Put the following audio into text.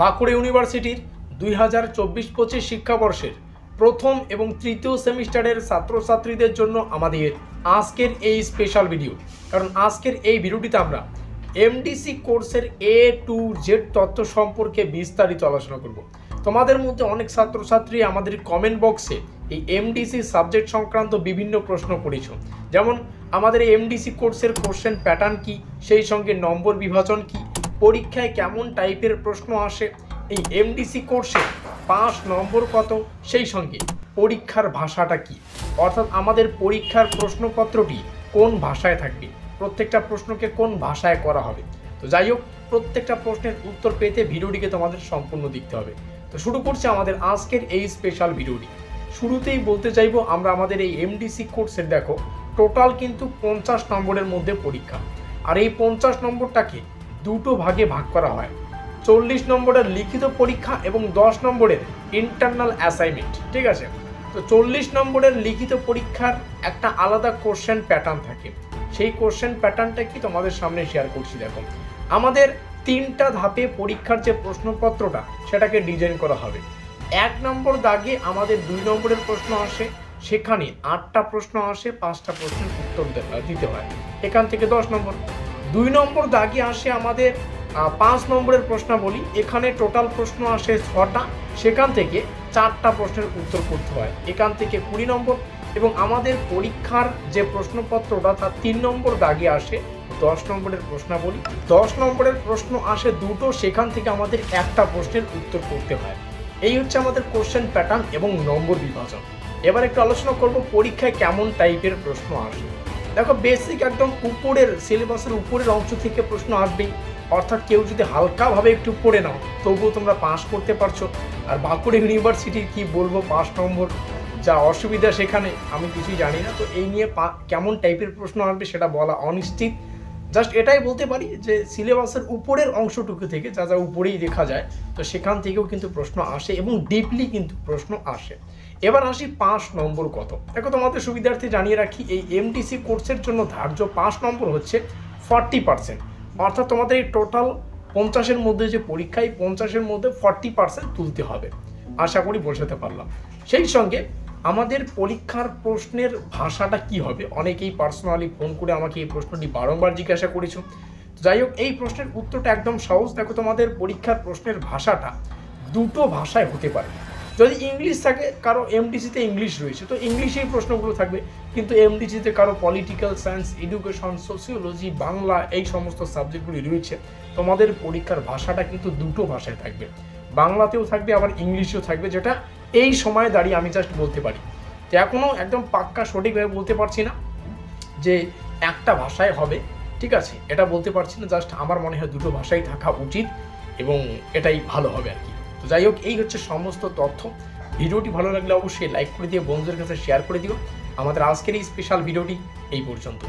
বাঁকুড়া ইউনিভার্সিটির 2024-25 শিক্ষাবর্ষের প্রথম এবং তৃতীয় সেমিস্টারের ছাত্রছাত্রীদের জন্য আমাদের আজকের এই স্পেশাল ভিডিও। কারণ আজকের এই ভিডিওটিতে আমরা এমডিসি কোর্সের A to Z তথ্য সম্পর্কে বিস্তারিত আলোচনা করব। তোমাদের মধ্যে অনেক ছাত্রছাত্রী আমাদের কমেন্ট বক্সে এই এমডিসি সাবজেক্ট সংক্রান্ত বিভিন্ন প্রশ্ন করেছো, যেমন আমাদের এই এমডিসি কোর্সের কোশ্চেন প্যাটার্ন কি, সেই সঙ্গে নম্বর বিভাজন কি, পরীক্ষায় কেমন টাইপের প্রশ্ন আসে, এই এমডিসি কোর্সে 5 নম্বর কত, সেই সঙ্গে পরীক্ষার ভাষাটা কি, অর্থাৎ আমাদের পরীক্ষার প্রশ্নপত্রটি কোন ভাষায় থাকবে, প্রত্যেকটা প্রশ্নকে কোন ভাষায় করা হবে। তো যাই হোক, প্রত্যেকটা প্রশ্নের উত্তর পেতে ভিডিওটিকে তোমাদের সম্পূর্ণ দেখতে হবে। তো শুরু করছি আমাদের আজকের এই স্পেশাল ভিডিওটি। শুরুতেই বলতে চাইবো, আমরা আমাদের এই এমডিসি কোর্সের দেখো টোটাল কিন্তু 50 নম্বরের মধ্যে পরীক্ষা, আর এই 50 নম্বরটাকে দুটো ভাগে ভাগ করা হয়। 40 নম্বরের লিখিত পরীক্ষা এবং 10 নম্বরের ইন্টারনাল অ্যাসাইনমেন্ট, ঠিক আছে। তো 40 নম্বরের লিখিত পরীক্ষার একটা আলাদা কোশ্চেন প্যাটার্ন থাকে, সেই কোশ্চেন প্যাটার্নটা কি তোমাদের সামনে শেয়ার করছি। দেখো, আমাদের 3টা ধাপে পরীক্ষার যে প্রশ্নপত্রটা সেটাকে ডিজাইন করা হবে। 1 নম্বর দাগে আমাদের 2 নম্বরের প্রশ্ন আসে, সেখানে 8টা প্রশ্ন আসে, 5টা প্রশ্নের উত্তর দিতে হয়, এখান থেকে 10 নম্বর। 2 নম্বর দাগে আসে আমাদের 5 নম্বরের প্রশ্নাবলী, এখানে টোটাল প্রশ্ন আসে 6টা, সেখান থেকে 4টা প্রশ্নের উত্তর করতে হয়, এখান থেকে 20 নম্বর। এবং আমাদের পরীক্ষার যে প্রশ্নপত্রটা তার 3 নম্বর দাগে আসে 10 নম্বরের প্রশ্নাবলী, 10 নম্বরের প্রশ্ন আসে 2টো, সেখান থেকে আমাদের একটা প্রশ্নের উত্তর করতে হয়। এই হচ্ছে আমাদের কোশ্চেন প্যাটার্ন এবং নম্বর বিভাজন। এবার একটু আলোচনা করব পরীক্ষায় কেমন টাইপের প্রশ্ন আসে। দেখো, বেসিক একদম উপরের সিলেবাসের উপরের অংশ থেকে প্রশ্ন আসবেই, অর্থাৎ কেউ যদি হালকাভাবে একটু পড়ে নাও তবুও তোমরা পাস করতে পারছো। আর বাঁকুড়া ইউনিভার্সিটির কি বলবো, 5 নম্বর যা অসুবিধা সেখানে আমি কিছুই জানি না। তো এই নিয়ে কেমন টাইপের প্রশ্ন আসবে সেটা বলা অনিশ্চিত। জাস্ট এটাই বলতে পারি যে সিলেবাসের উপরের অংশটুকু থেকে যা যা উপরেই দেখা যায়, তো সেখান থেকেও কিন্তু প্রশ্ন আসে এবং ডিপলি কিন্তু প্রশ্ন আসে। এবার আসি 5 নম্বর কত। দেখো, তোমাদের সুবিধার্থে জানিয়ে রাখি, এই এমডিসি কোর্সের জন্য ধার্য 5 নম্বর হচ্ছে 40%, অর্থাৎ তোমাদের এই টোটাল 50-এর মধ্যে যে পরীক্ষা, এই 50-এর মধ্যে 40% তুলতে হবে। আশা করি বোঝাতে পারলাম। সেই সঙ্গে আমাদের পরীক্ষার প্রশ্নের ভাষাটা কি হবে, অনেকেই পার্সোনালি ফোন করে আমাকে এই প্রশ্নটি বারংবার জিজ্ঞাসা করেছো। যাই হোক, এই প্রশ্নের উত্তরটা একদম সহজ। দেখো, তোমাদের পরীক্ষার প্রশ্নের ভাষাটা দুটো ভাষায় হতে পারে। যদি ইংলিশ থাকে, কারো এমডিসিতে ইংলিশ রয়েছে তো ইংলিশেই প্রশ্নগুলো থাকবে, কিন্তু এমডিসিতে কারো political science, education, sociology, Bangla এই সমস্ত সাবজেক্টগুলি রয়েছে, তোমাদের পরীক্ষার ভাষাটা কিন্তু দুটো ভাষায় থাকবে, বাংলাতেও থাকবে আবার ইংলিশেও থাকবে, যেটা এই সময়ে দাঁড়িয়ে আমি জাস্ট বলতে পারি। তো এখনও একদম পাক্কা সঠিকভাবে বলতে পারছি না যে একটা ভাষায় হবে, ঠিক আছে, এটা বলতে পারছি না। জাস্ট আমার মনে হয় দুটো ভাষাই থাকা উচিত এবং এটাই ভালো হবে আর কি। তো যাই হোক, এই হচ্ছে সমস্ত তথ্য। ভিডিওটি ভালো লাগলে অবশ্যই লাইক করে দিয়ে বন্ধুদের কাছে শেয়ার করে দিও। আমাদের আজকের এই স্পেশাল ভিডিওটি এই পর্যন্ত।